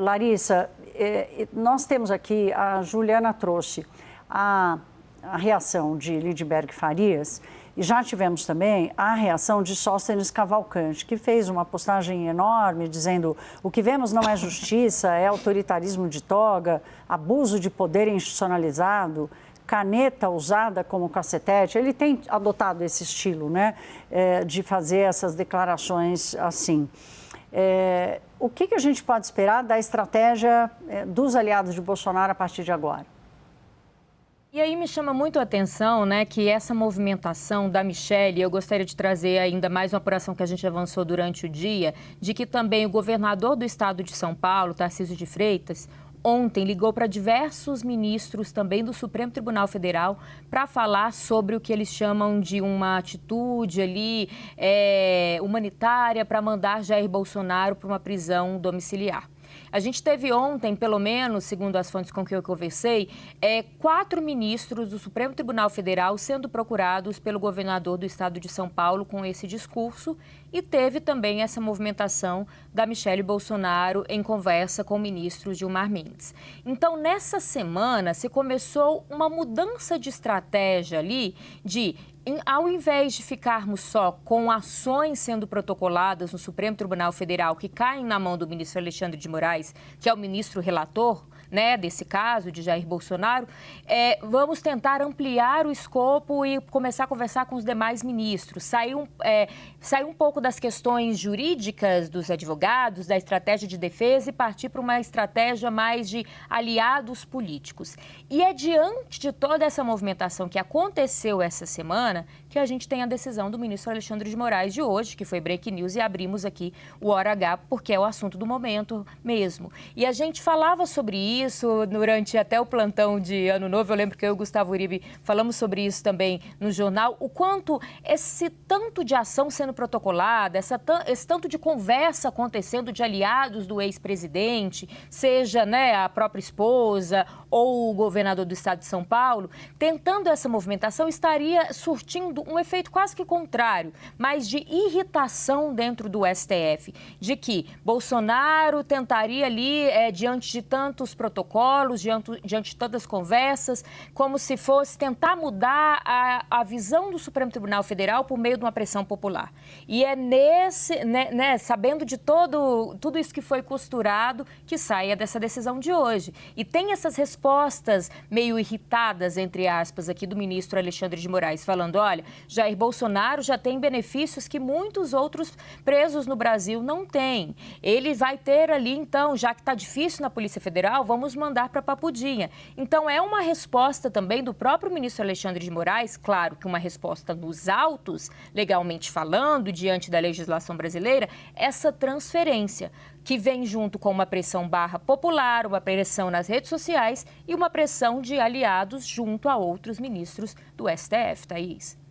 Larissa, nós temos aqui, a Juliana trouxe a reação de Lindbergh Farias e já tivemos também a reação de Sóstenes Cavalcante, que fez uma postagem enorme dizendo: o que vemos não é justiça, é autoritarismo de toga, abuso de poder institucionalizado, caneta usada como cacetete. Ele tem adotado esse estilo, né, de fazer essas declarações assim. O que a gente pode esperar da estratégia dos aliados de Bolsonaro a partir de agora? E aí me chama muito a atenção, né, que essa movimentação da Michelle, eu gostaria de trazer ainda mais uma apuração que a gente avançou durante o dia, de que também o governador do estado de São Paulo, Tarcísio de Freitas, ontem ligou para diversos ministros também do Supremo Tribunal Federal para falar sobre o que eles chamam de uma atitude ali humanitária para mandar Jair Bolsonaro para uma prisão domiciliar. A gente teve ontem, pelo menos, segundo as fontes com que eu conversei, 4 ministros do Supremo Tribunal Federal sendo procurados pelo governador do estado de São Paulo com esse discurso, e teve também essa movimentação da Michelle Bolsonaro em conversa com o ministro Gilmar Mendes. Então, nessa semana, se começou uma mudança de estratégia ali ao invés de ficarmos só com ações sendo protocoladas no Supremo Tribunal Federal que caem na mão do ministro Alexandre de Moraes, que é o ministro relator, né, desse caso de Jair Bolsonaro, vamos tentar ampliar o escopo e começar a conversar com os demais ministros, sair um pouco das questões jurídicas dos advogados, da estratégia de defesa e partir para uma estratégia mais de aliados políticos. E é diante de toda essa movimentação que aconteceu essa semana que a gente tem a decisão do ministro Alexandre de Moraes de hoje, que foi break news, e abrimos aqui o Hora H, porque é o assunto do momento mesmo. E a gente falava sobre isso durante até o plantão de Ano Novo. Eu lembro que eu e o Gustavo Uribe falamos sobre isso também no jornal, o quanto esse tanto de ação sendo protocolada, esse tanto de conversa acontecendo de aliados do ex-presidente, seja, né, a própria esposa ou o governador do estado de São Paulo, tentando essa movimentação, estaria surtindo um efeito quase que contrário, mas de irritação dentro do STF, de que Bolsonaro tentaria ali, diante de tantos protocolos, diante de tantas conversas, como se fosse tentar mudar a visão do Supremo Tribunal Federal por meio de uma pressão popular. E é sabendo de tudo isso que foi costurado, que saia dessa decisão de hoje. E tem essas respostas meio irritadas, entre aspas, aqui do ministro Alexandre de Moraes, falando: olha, Jair Bolsonaro já tem benefícios que muitos outros presos no Brasil não têm. Ele vai ter ali, então, já que está difícil na Polícia Federal, vamos mandar para Papudinha. Então, é uma resposta também do próprio ministro Alexandre de Moraes, claro que uma resposta nos autos, legalmente falando, diante da legislação brasileira, essa transferência, que vem junto com uma pressão popular, uma pressão nas redes sociais e uma pressão de aliados junto a outros ministros do STF, Thaís.